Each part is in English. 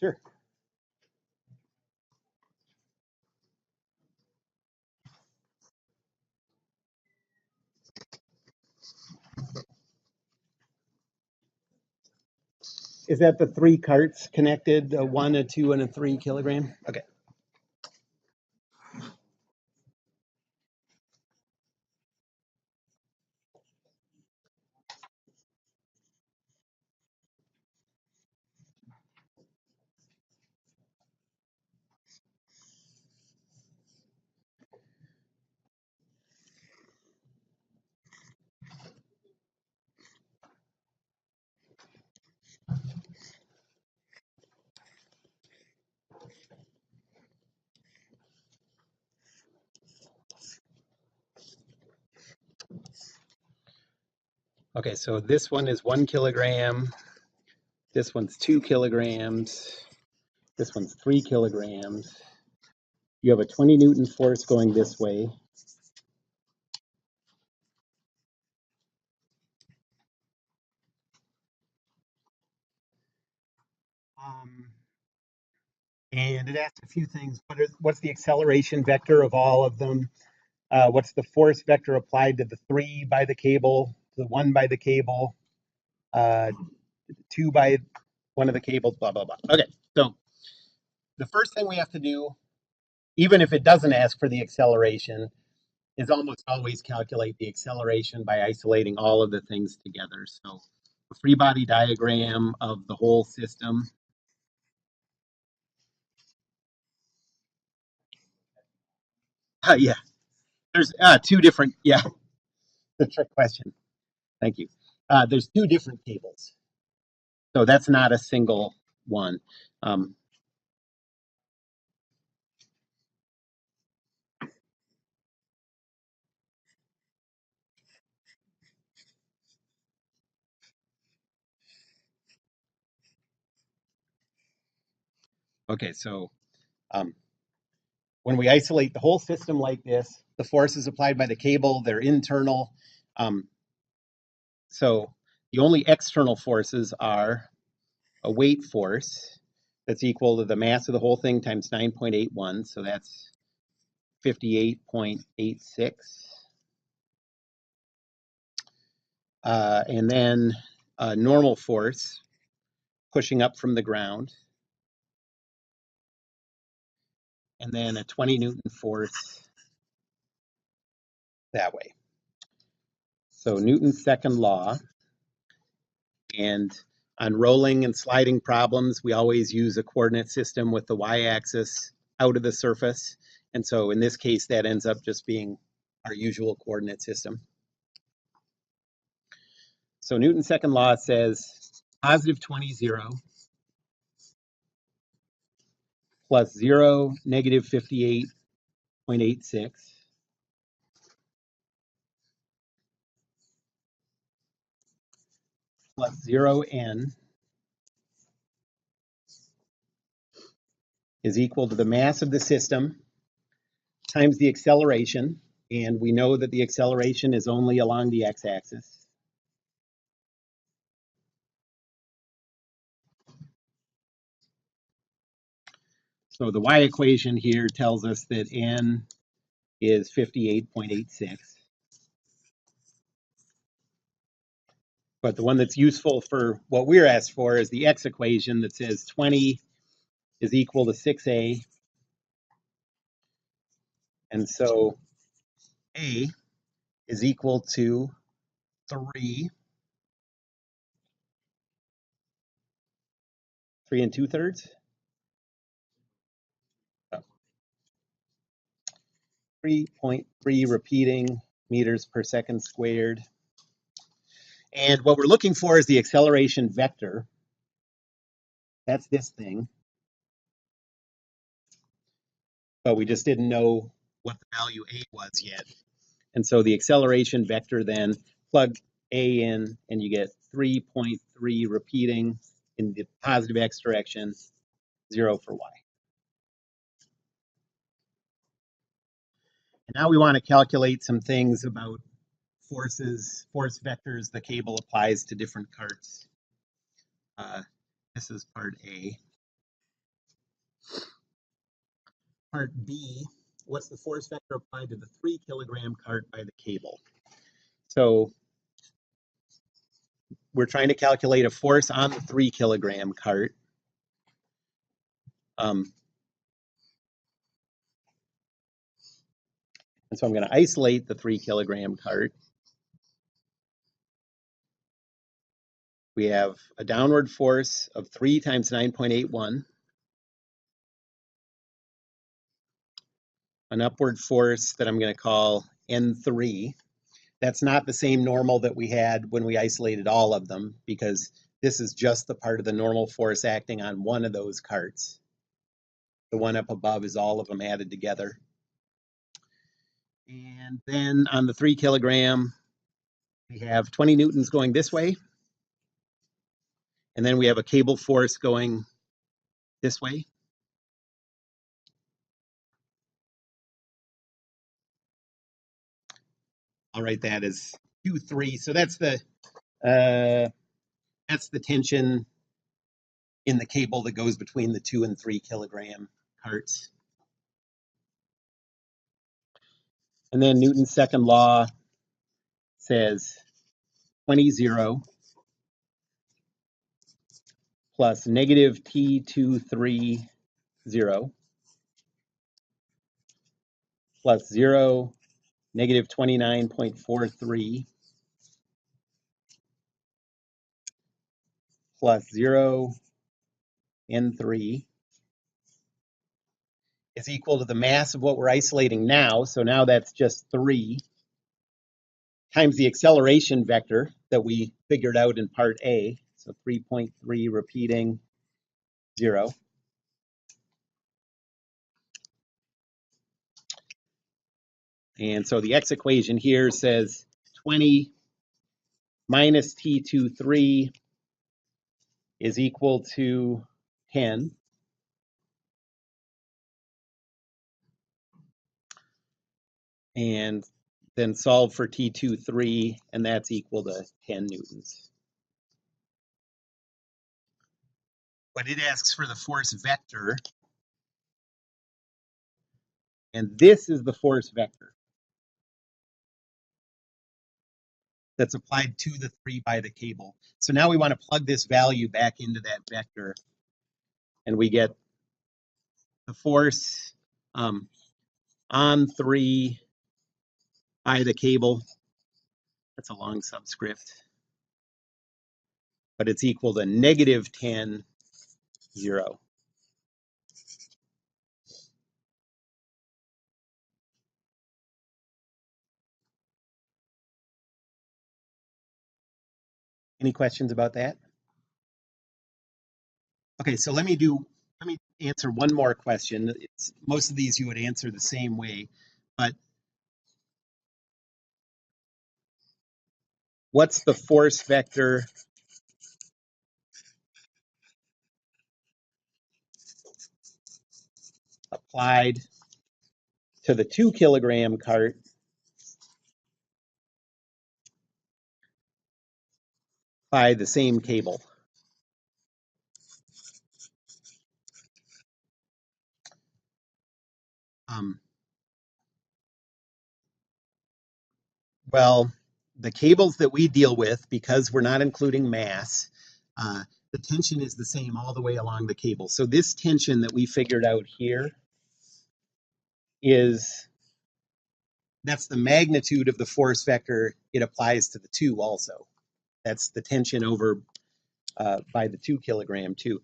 Sure. Is that the 3 carts connected, a 1, a 2, and a 3 kilogram? Okay. Okay, so this one is 1 kilogram. This one's 2 kilograms. This one's 3 kilograms. You have a 20 Newton force going this way. And it asks a few things. What's the acceleration vector of all of them? What's the force vector applied to the 3 by the cable, the 1 by the cable, 2 by one of the cables, blah, blah, blah. Okay, so the first thing we have to do, even if it doesn't ask for the acceleration, is almost always calculate the acceleration by isolating all of the things together. So a free body diagram of the whole system. Yeah, there's 2 different, yeah, the trick question. Thank you. There's 2 different cables. So that's not a single one. Okay, so when we isolate the whole system like this, the forces applied by the cable, they're internal. So the only external forces are a weight force that's equal to the mass of the whole thing times 9.81. So that's 58.86. And then a normal force pushing up from the ground. And then a 20 Newton force that way. So Newton's second law. And on rolling and sliding problems, we always use a coordinate system with the y-axis out of the surface. And so in this case, that ends up just being our usual coordinate system. So Newton's second law says positive 20, 0, plus 0, negative 58.86, plus 0n is equal to the mass of the system times the acceleration. And we know that the acceleration is only along the x-axis. So the y equation here tells us that n is 58.86. But the one that's useful for what we're asked for is the x equation that says 20 is equal to 6a. And so a is equal to 3 and 2/3. 3.3 repeating meters per second squared. And what we're looking for is the acceleration vector. That's this thing. But we just didn't know what the value a was yet. And so the acceleration vector, then plug a in and you get 3.3 repeating in the positive x direction, 0 for y. And now we want to calculate some things about forces, force vectors the cable applies to different carts. This is part A. part B, what's the force vector applied to the 3 kilogram cart by the cable? So we're trying to calculate a force on the 3 kilogram cart. And so I'm going to isolate the 3 kilogram cart. We have a downward force of 3 times 9.81, an upward force that I'm going to call N3. That's not the same normal that we had when we isolated all of them, because this is just the part of the normal force acting on one of those carts. The one up above is all of them added together. And then on the 3 kilogram, we have 20 newtons going this way. And then we have a cable force going this way. I'll write that as Q3. So that's the tension in the cable that goes between the 2 and 3 kilogram carts. And then Newton's second law says 20, plus negative T23, 0, plus 0, negative 29.43, plus 0, N3, is equal to the mass of what we're isolating now. So now that's just 3 times the acceleration vector that we figured out in part A. So 3.3 repeating 0. And so the X equation here says 20 minus T23 is equal to 10. And then solve for T23, and that's equal to 10 newtons. But it asks for the force vector, and this is the force vector that's applied to the 3 by the cable. So now we want to plug this value back into that vector, and we get the force on 3 by the cable. That's a long subscript, but it's equal to negative 10, 0. Any questions about that? Okay, so let me answer one more question. Most of these you would answer the same way, but what's the force vector applied to the 2 kilogram cart by the same cable? Well, the cables that we deal with, because we're not including mass, the tension is the same all the way along the cable. So this tension that we figured out here that's the magnitude of the force vector it applies to the 2 also. That's the tension over by the 2 kilogram too.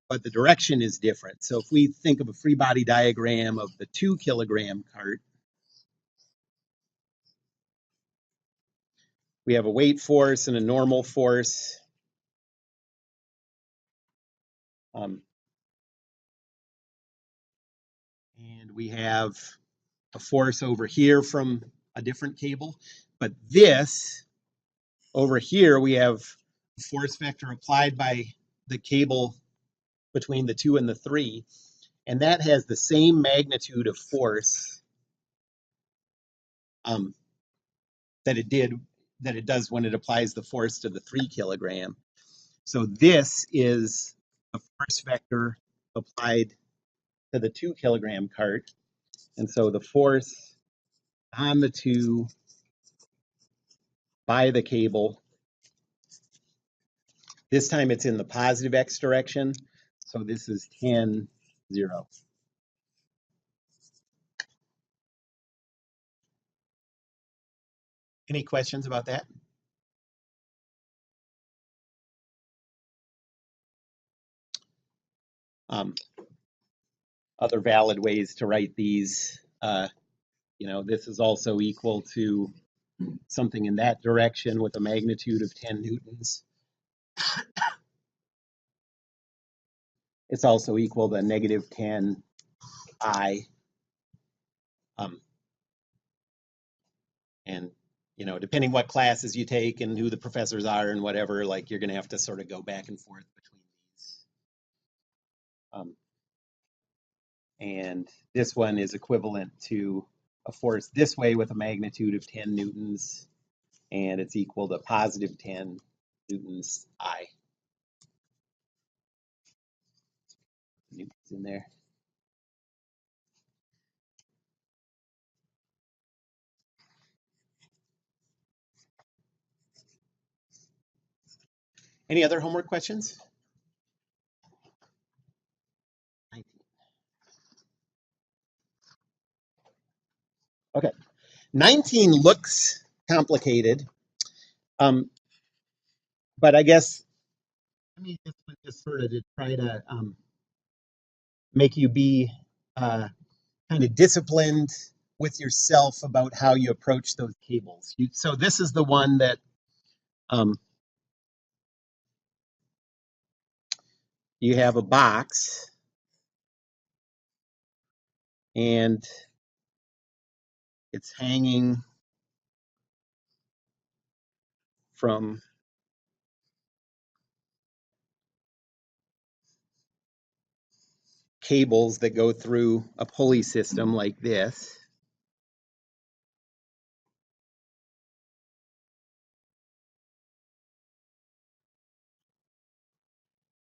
But the direction is different. So if we think of a free body diagram of the 2 kilogram cart, we have a weight force and a normal force. And we have a force over here from a different cable. But this, over here, we have a force vector applied by the cable between the 2 and the 3. And that has the same magnitude of force that it does when it applies the force to the 3 kilogram. So this is a force vector applied to the 2 kilogram cart. And so the force on the 2 by the cable, this time it's in the positive X direction. So this is 10, 0. Any questions about that? Other valid ways to write these, this is also equal to something in that direction with a magnitude of 10 newtons. It's also equal to negative 10 I. And, depending what classes you take and who the professors are and whatever, like you're going to have to sort of go back and forth between these. And this one is equivalent to a force this way with a magnitude of 10 newtons, and it's equal to positive 10 newtons I. Newtons in there. Any other homework questions? 19. Okay. 19 looks complicated, but I guess let me just sort of to try to make you be kind of disciplined with yourself about how you approach those cables. So this is the one that you have a box and it's hanging from cables that go through a pulley system like this.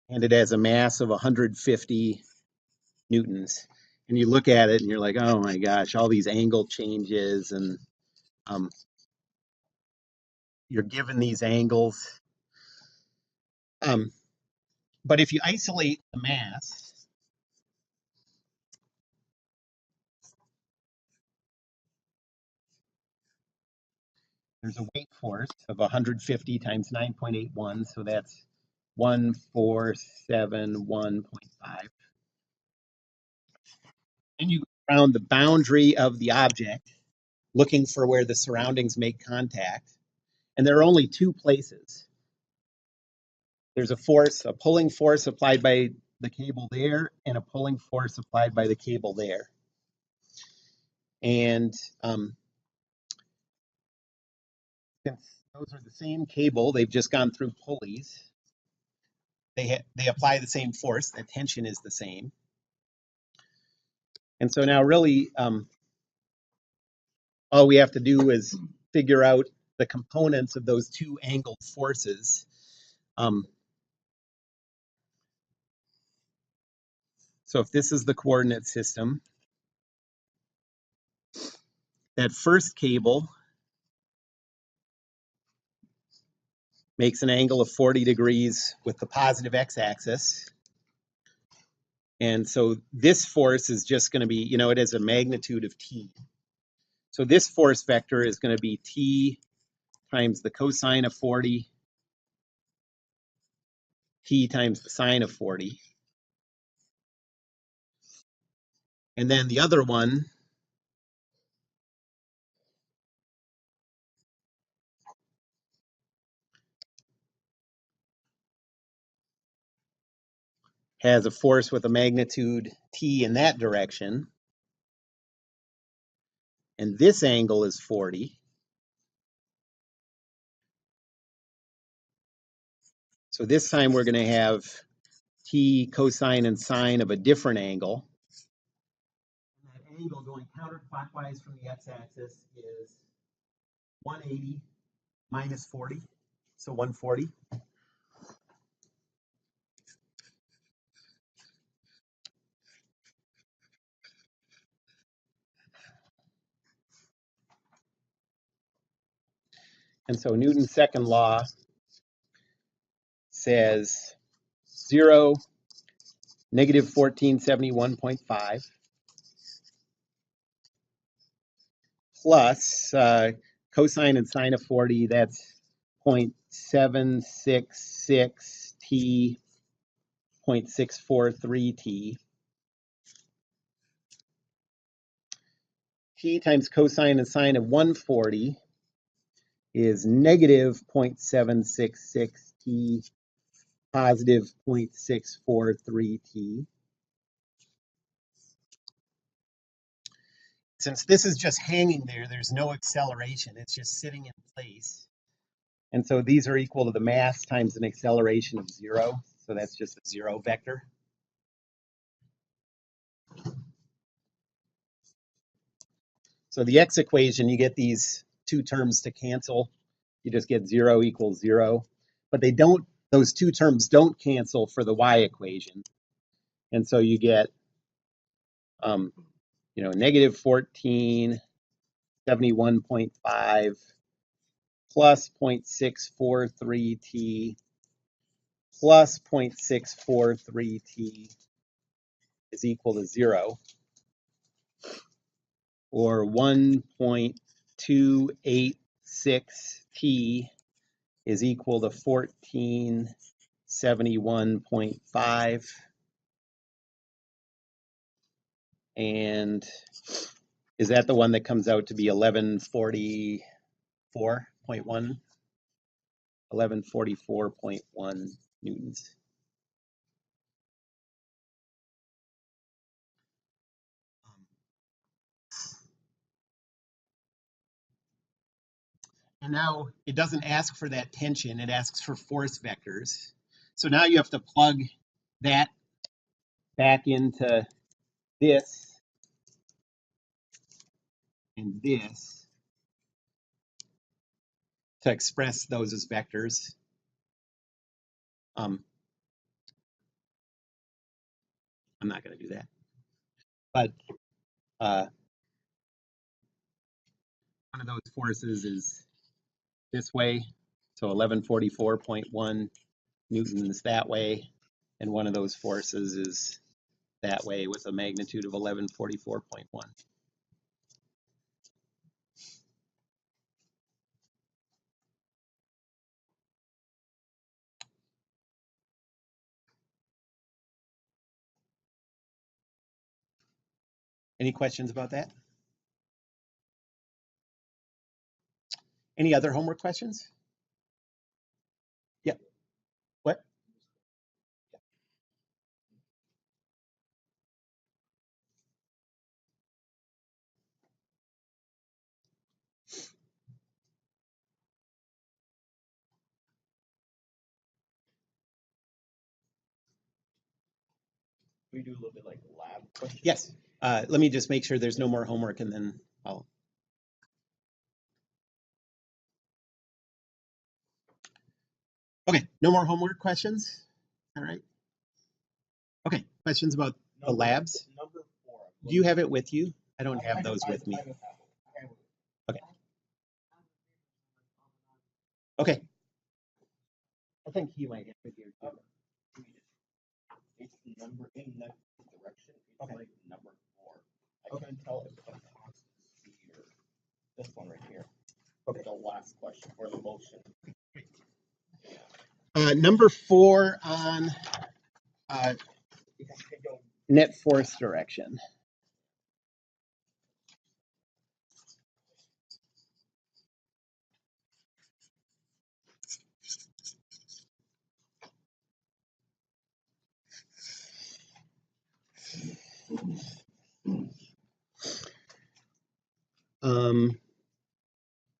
And it has a mass of 150 newtons. And you look at it and you're like, oh my gosh, all these angle changes, and you're given these angles. But if you isolate the mass, there's a weight force of 150 times 9.81, so that's 1471.5. And you go around the boundary of the object, looking for where the surroundings make contact. And there are only 2 places. There's a force, a pulling force applied by the cable there, and a pulling force applied by the cable there. And since those are the same cable, they've just gone through pulleys. They apply the same force. The tension is the same. And so now really all we have to do is figure out the components of those 2 angled forces. So if this is the coordinate system, that first cable makes an angle of 40 degrees with the positive x-axis. And so this force is just going to be, it has a magnitude of t. So this force vector is going to be t times the cosine of 40, t times the sine of 40. And then the other one has a force with a magnitude t in that direction. And this angle is 40. So this time we're going to have t cosine and sine of a different angle. And that angle going counterclockwise from the x-axis is 180 minus 40, so 140. And so Newton's second law says 0, negative 1471.5 plus cosine and sine of 40, that's 0.766 t, 0.643 t. T times cosine and sine of 140 is negative 0.766 t, positive 0.643 t. Since this is just hanging there, there's no acceleration. It's just sitting in place. And so these are equal to the mass times an acceleration of 0. So that's just a 0 vector. So the x equation, you get these two terms to cancel. You just get 0 equals 0. But they don't, those two terms don't cancel for the y equation. And so you get, negative 1471.5 plus 0.643 t plus 0.643 t is equal to 0, or 1.286 t is equal to 1471.5, and is that the one that comes out to be 1144.1? 1144.1 newtons. And now it doesn't ask for that tension, it asks for force vectors. So now you have to plug that back into this and this to express those as vectors. I'm not going to do that. But one of those forces is this way, so 1144.1 newtons that way, and one of those forces is that way with a magnitude of 1144.1. Any questions about that? Any other homework questions? Yeah. What? We do a little bit like lab questions. Yes. Let me just make sure there's no more homework, and then I'll. Okay, no more homework questions? All right. Okay, questions about the labs? Number 4. Do you have it with you? I don't have those with me. Okay. Okay. I think he might have it here too. It's number in that direction. It's Okay. like number 4. I can't tell if it's a constant or this one right here. Okay. The last question for the motion. Number 4 on net force direction.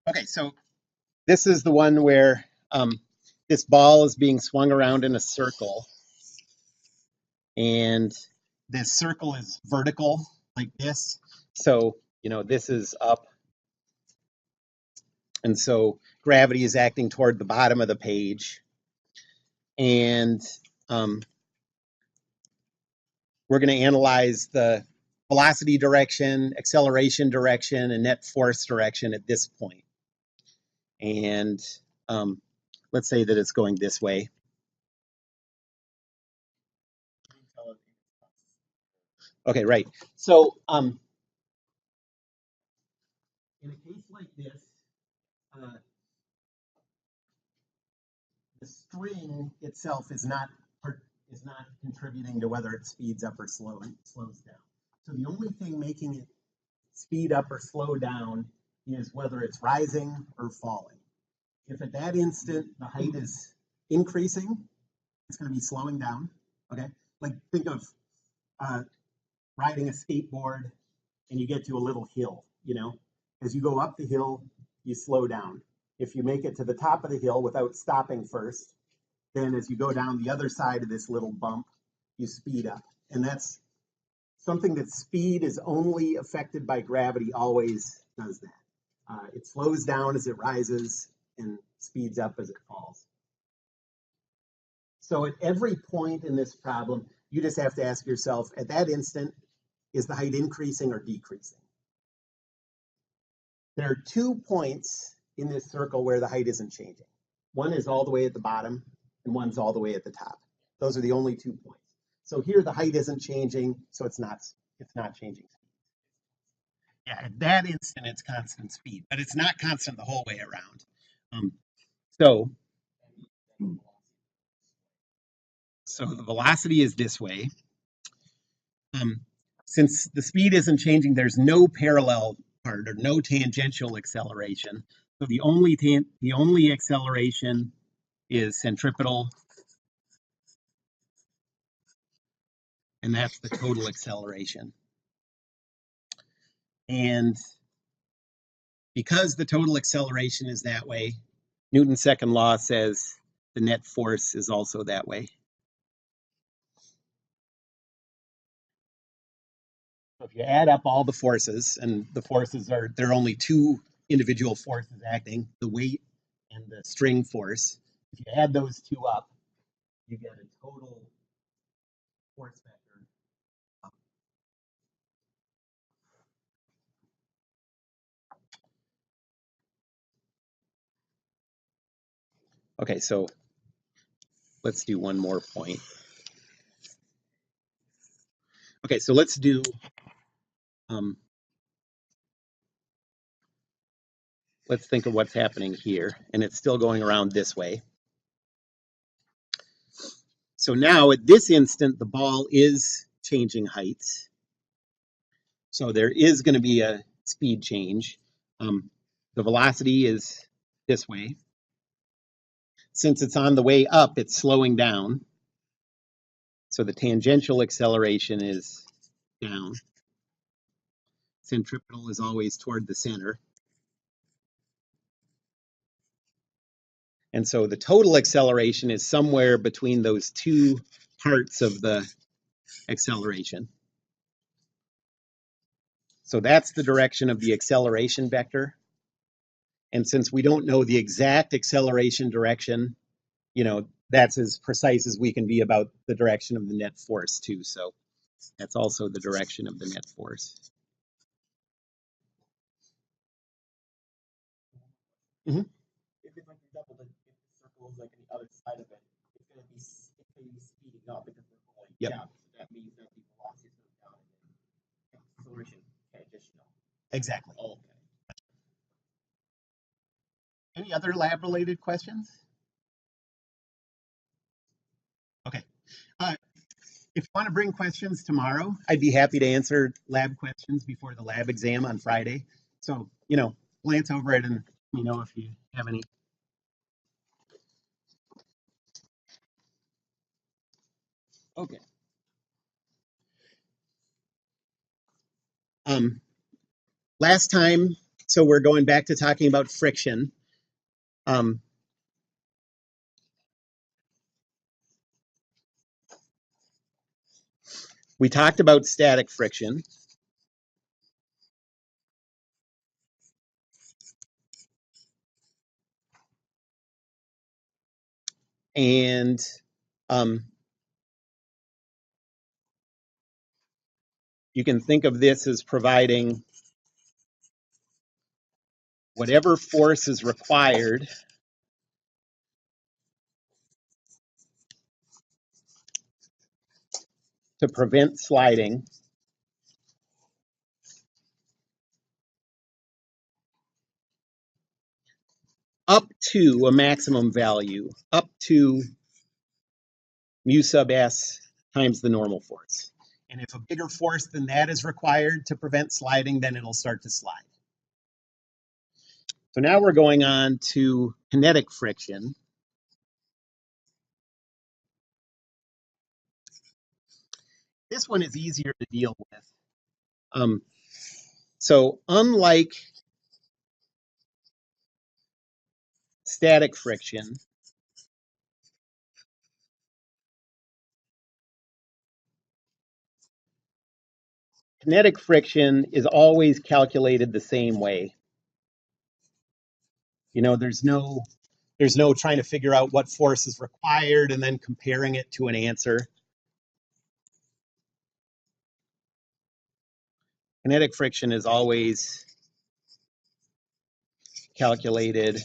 Okay, so this is the one where this ball is being swung around in a circle, and this circle is vertical like this. So, this is up, and so gravity is acting toward the bottom of the page, and we're going to analyze the velocity direction, acceleration direction, and net force direction at this point. and let's say that it's going this way. Okay, right. So in a case like this, the string itself is not contributing to whether it speeds up or slows down. So the only thing making it speed up or slow down is whether it's rising or falling. If at that instant the height is increasing, it's going to be slowing down. Okay, like think of riding a skateboard and you get to a little hill. You know, as you go up the hill, you slow down. If you make it to the top of the hill without stopping first, then as you go down the other side of this little bump, you speed up. And that's something that speed is only affected by gravity, always does that. It slows down as it rises and speeds up as it falls. So at every point in this problem, you just have to ask yourself, at that instant, is the height increasing or decreasing? There are 2 points in this circle where the height isn't changing. One is all the way at the bottom, and one's all the way at the top. Those are the only 2 points. So here the height isn't changing, so it's not changing speed. Yeah, at that instant it's constant speed, but it's not constant the whole way around. So the velocity is this way. Since the speed isn't changing, there's no parallel part or no tangential acceleration. So the only acceleration is centripetal, and that's the total acceleration. And because the total acceleration is that way, Newton's second law says the net force is also that way. So if you add up all the forces, and the forces there are only 2 individual forces acting, the weight and the string force. If you add those 2 up, you get a total force vector. Okay, so let's do one more point. Okay, so let's do let's think of what's happening here, and it's still going around this way. So now at this instant, the ball is changing heights. So there is going to be a speed change. The velocity is this way. Since it's on the way up, it's slowing down. So the tangential acceleration is down. Centripetal is always toward the center. And so the total acceleration is somewhere between those 2 parts of the acceleration. So that's the direction of the acceleration vector. And since we don't know the exact acceleration direction, you know, that's as precise as we can be about the direction of the net force too. So that's also the direction of the net force. Mm-hmm. If it's like double, if the circle is like on the other side of it, it's going to be speeding up because we're going down. So that means that the velocity is going down and the acceleration additional. Exactly. Oh, okay. Any other lab-related questions? Okay. If you want to bring questions tomorrow, I'd be happy to answer lab questions before the lab exam on Friday. So, you know, glance over it and let me know if you have any. Okay. Last time, so we're going back to talking about friction. We talked about static friction. And you can think of this as providing whatever force is required to prevent sliding up to a maximum value, up to mu sub s times the normal force. And if a bigger force than that is required to prevent sliding, then it'll start to slide. So now we're going on to kinetic friction. This one is easier to deal with. So unlike static friction, kinetic friction is always calculated the same way. You know, there's no trying to figure out what force is required and then comparing it to an answer. Kinetic friction is always calculated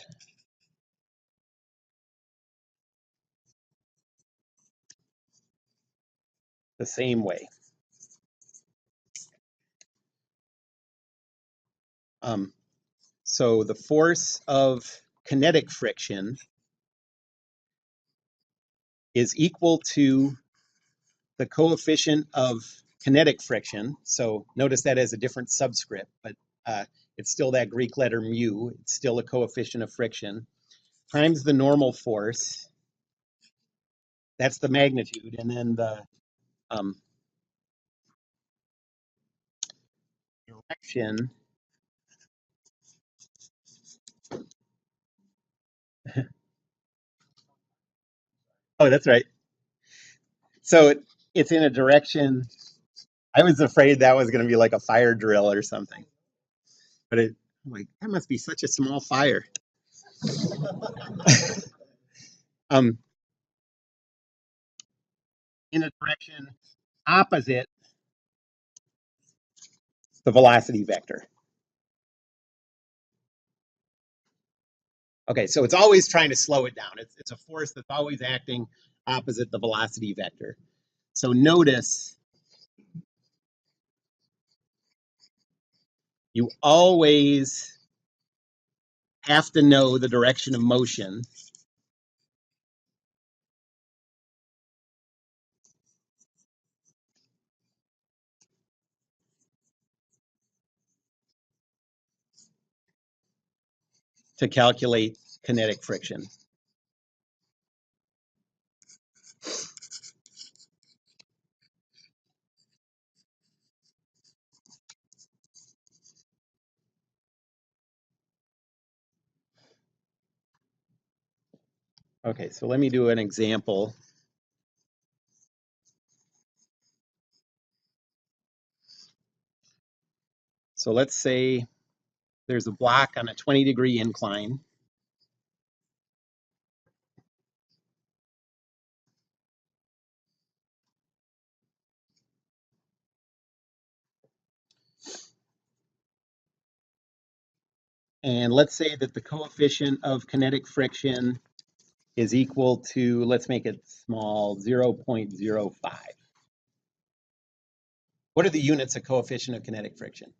the same way. So the force of kinetic friction is equal to the coefficient of kinetic friction. So notice that as a different subscript, but it's still that Greek letter mu. It's still a coefficient of friction, times the normal force. That's the magnitude. And then the direction. Oh, that's right. So it's in a direction. I was afraid that was going to be like a fire drill or something. But I'm like, that must be such a small fire. In a direction opposite the velocity vector. Okay, so it's always trying to slow it down. It's a force that's always acting opposite the velocity vector. So notice you always have to know the direction of motion to calculate kinetic friction. Okay, so let me do an example. So let's say there's a block on a 20-degree incline. And let's say that the coefficient of kinetic friction is equal to, let's make it small, 0.05. What are the units of coefficient of kinetic friction?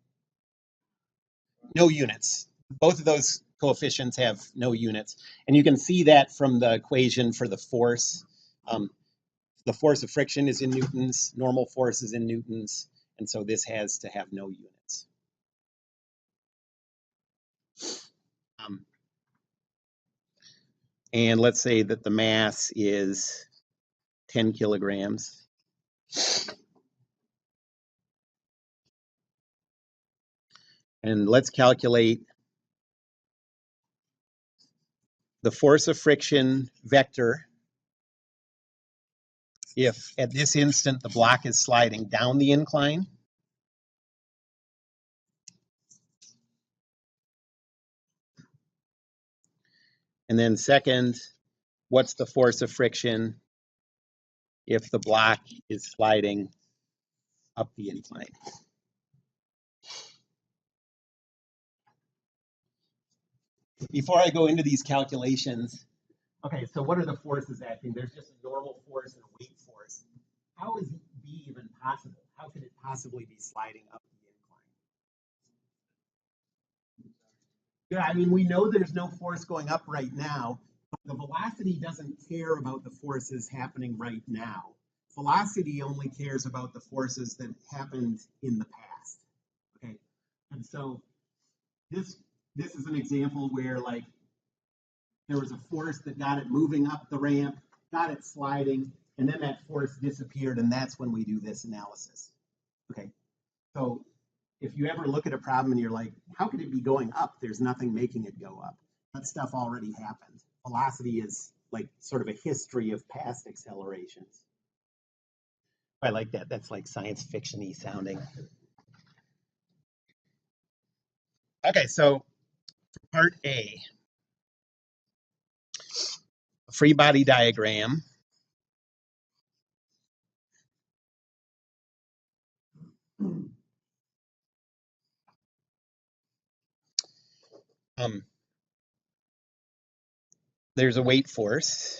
No units. Both of those coefficients have no units. And you can see that from the equation for the force. The force of friction is in newtons, normal force is in newtons, and so this has to have no units. And let's say that the mass is 10 kilograms. And let's calculate the force of friction vector if at this instant the block is sliding down the incline. And then second, what's the force of friction if the block is sliding up the incline? before I go into these calculations, okay, so what are the forces acting? There's just a normal force and a weight force. How is B even possible? How could it possibly be sliding up the incline? Yeah, I mean, we know there's no force going up right now, but the velocity doesn't care about the forces happening right now. Velocity only cares about the forces that happened in the past. Okay, and so this is an example where like there was a force that got it moving up the ramp, got it sliding, and then that force disappeared, and that's when we do this analysis. Okay, so if you ever look at a problem and you're like, how could it be going up? There's nothing making it go up. That stuff already happened. Velocity is like sort of a history of past accelerations. I like that. That's like science fiction-y sounding. Okay, so part A, a free body diagram. There's a weight force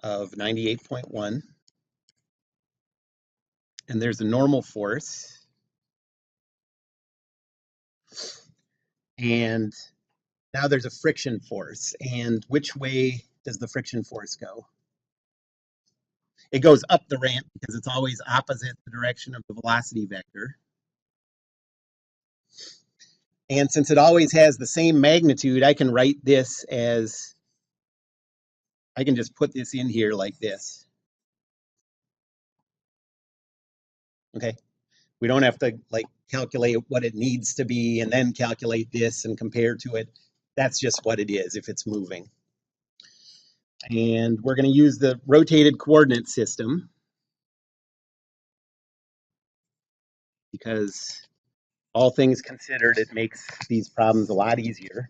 of 98.1, and there's a normal force, and now there's a friction force. And which way does the friction force go? It goes up the ramp because it's always opposite the direction of the velocity vector. And since it always has the same magnitude, I can write this as, I can just put this in here like this. Okay. We don't have to like calculate what it needs to be and then calculate this and compare to it. That's just what it is if it's moving. And we're going to use the rotated coordinate system because all things considered, it makes these problems a lot easier.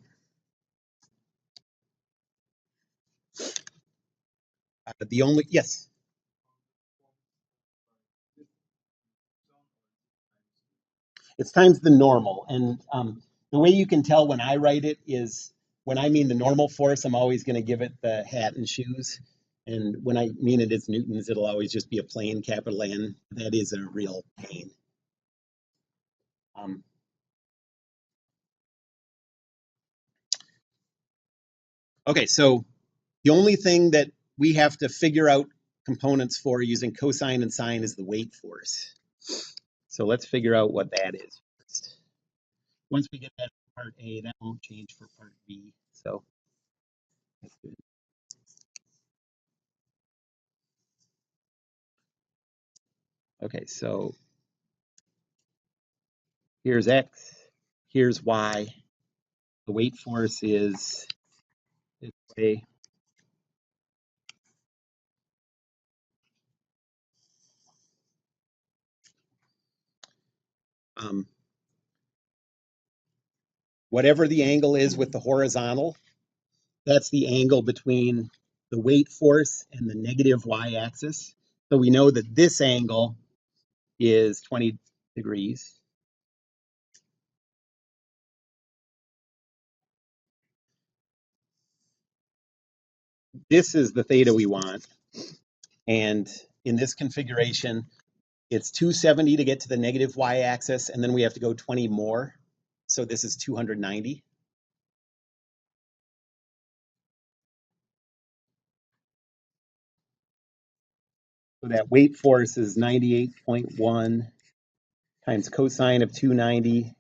Yes. It's times the normal. And the way you can tell when I write it is when I mean the normal force, I'm always going to give it the hat and shoes. And when I mean it as newtons, it'll always just be a plain capital N. That is a real pain. Okay, so the only thing that we have to figure out components for using cosine and sine is the weight force. So let's figure out what that is first. Once we get that for part A, that won't change for part B. So that's good. Okay, so here's X, here's Y. The weight force is this way. Whatever the angle is with the horizontal, that's the angle between the weight force and the negative y-axis. So we know that this angle is 20 degrees. This is the theta we want. And in this configuration, it's 270 to get to the negative y-axis, and then we have to go 20 more. So this is 290. So that weight force is 98.1 times cosine of 290,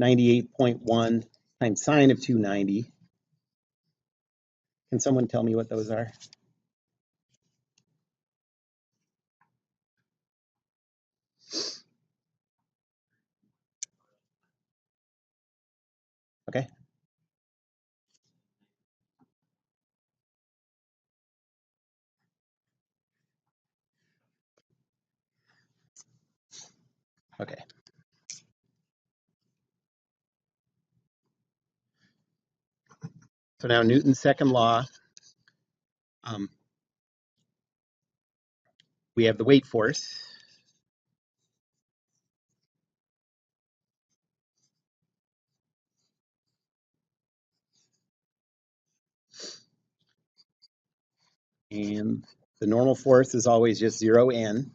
98.1 times sine of 290. Can someone tell me what those are? Okay. Okay. So now Newton's second law, we have the weight force. And the normal force is always just 0n.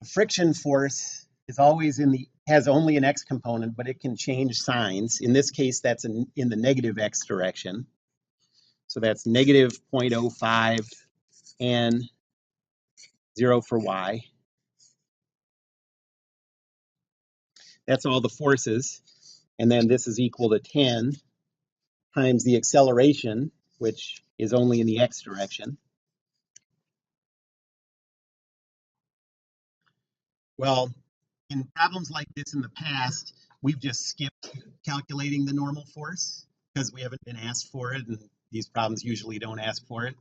The friction force is always has only an x component, but it can change signs. In this case, that's in the negative x direction. So that's negative 0.05 and 0 for y. That's all the forces. And then this is equal to 10 times the acceleration, which is only in the x direction. Well, in problems like this in the past, we've just skipped calculating the normal force because we haven't been asked for it, and these problems usually don't ask for it.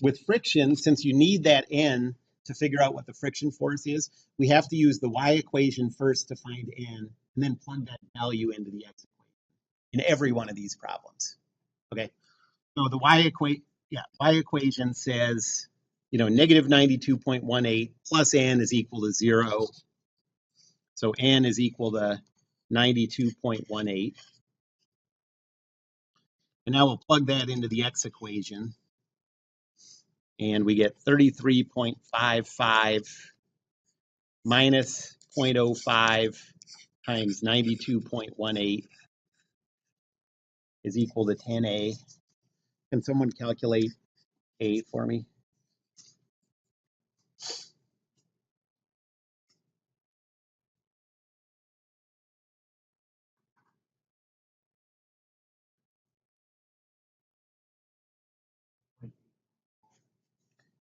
With friction, since you need that n to figure out what the friction force is, we have to use the y equation first to find n, and then plug that value into the x equation in every one of these problems. Okay, so the y equation says, negative 92.18 plus n is equal to 0. So n is equal to 92.18. And now we'll plug that into the x equation. And we get 33.55 minus 0.05 times 92.18 is equal to 10a. Can someone calculate a for me?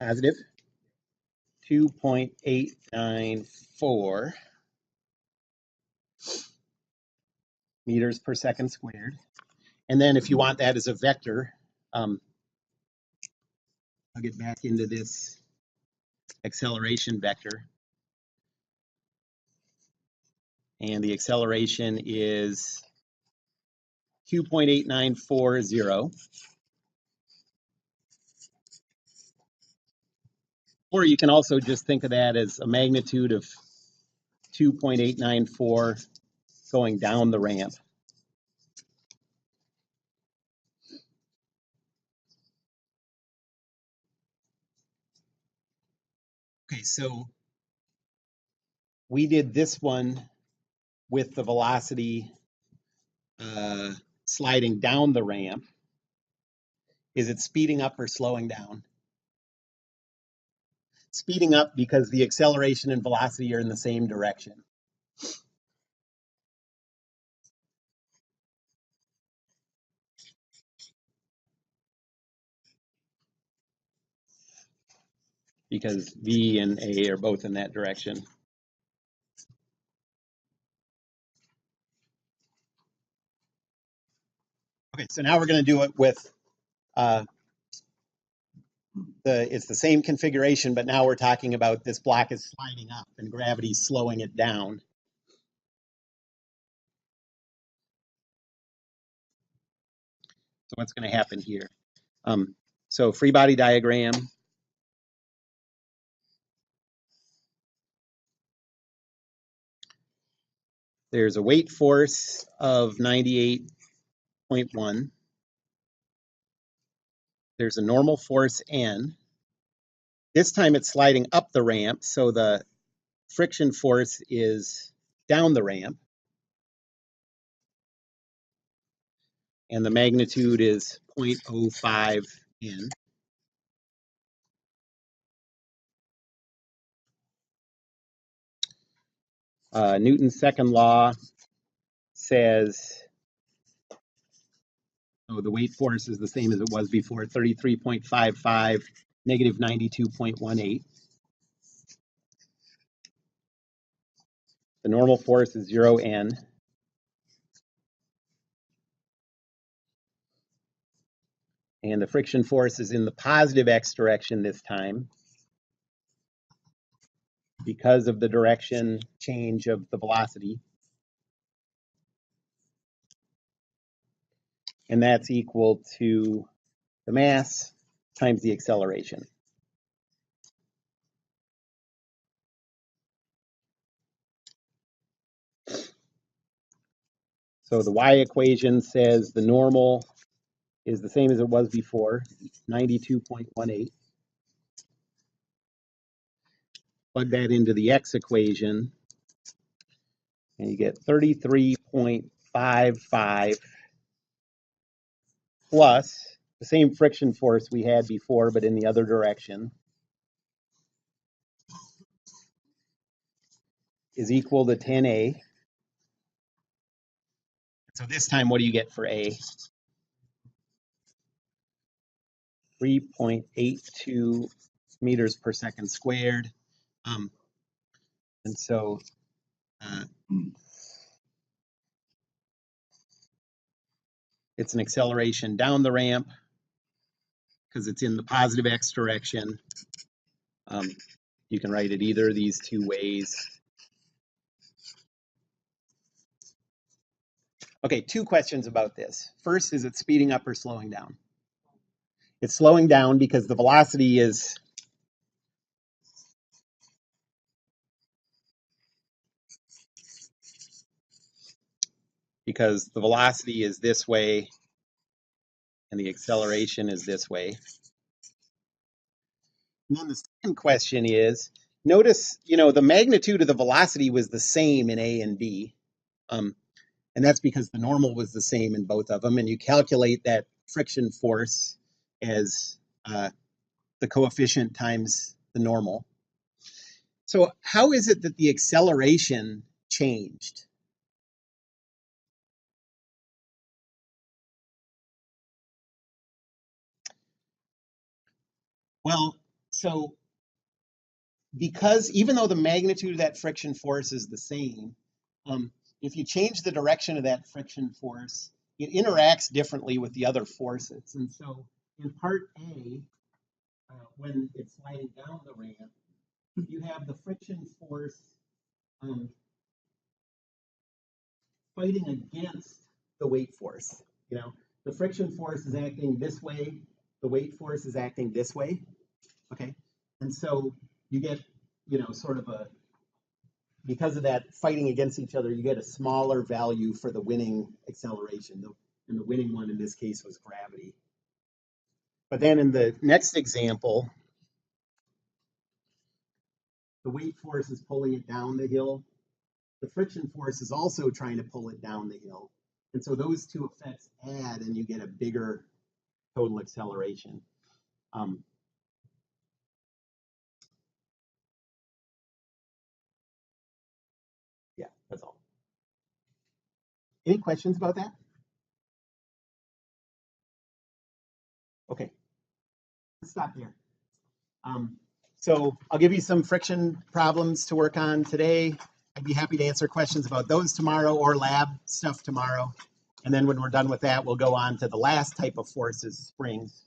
Positive 2.894 meters per second squared. And then if you want that as a vector, I'll get back into this acceleration vector. And the acceleration is 2.8940. Or you can also just think of that as a magnitude of 2.894 going down the ramp. Okay, so we did this one with the velocity sliding down the ramp. Is it speeding up or slowing down? Speeding up because the acceleration and velocity are in the same direction. Because V and A are both in that direction. Okay, so now we're going to do it with it's the same configuration, but now we're talking about this block is sliding up and gravity's slowing it down. So what's going to happen here? So free body diagram. There's a weight force of 98.1. There's a normal force N. This time it's sliding up the ramp, so the friction force is down the ramp. And the magnitude is 0.05 N. Newton's second law says, the weight force is the same as it was before, 33.55, negative 92.18. The normal force is 0n. And the friction force is in the positive x direction this time because of the direction change of the velocity. And that's equal to the mass times the acceleration. So the y equation says the normal is the same as it was before, 92.18. Plug that into the X equation, and you get 33.55 plus the same friction force we had before, but in the other direction, is equal to 10A. So this time, what do you get for A? 3.82 meters per second squared. And so it's an acceleration down the ramp because it's in the positive X direction. You can write it either of these two ways. Okay, two questions about this. First, is it speeding up or slowing down? It's slowing down because the velocity is this way and the acceleration is this way. And then the second question is, notice, the magnitude of the velocity was the same in A and B. And that's because the normal was the same in both of them. And you calculate that friction force as the coefficient times the normal. So how is it that the acceleration changed? Well, so because even though the magnitude of that friction force is the same, if you change the direction of that friction force, it interacts differently with the other forces. And so in part A, when it's sliding down the ramp, you have the friction force fighting against the weight force. The friction force is acting this way, the weight force is acting this way. Okay, and so you get, sort of because of that fighting against each other, you get a smaller value for the winning acceleration. And the winning one in this case was gravity. But then in the next example, the weight force is pulling it down the hill. The friction force is also trying to pull it down the hill. And so those two effects add and you get a bigger total acceleration. Yeah, that's all. Any questions about that? Okay, let's stop there. So I'll give you some friction problems to work on today. I'd be happy to answer questions about those tomorrow or lab stuff tomorrow. And then when we're done with that, we'll go on to the last type of forces, springs.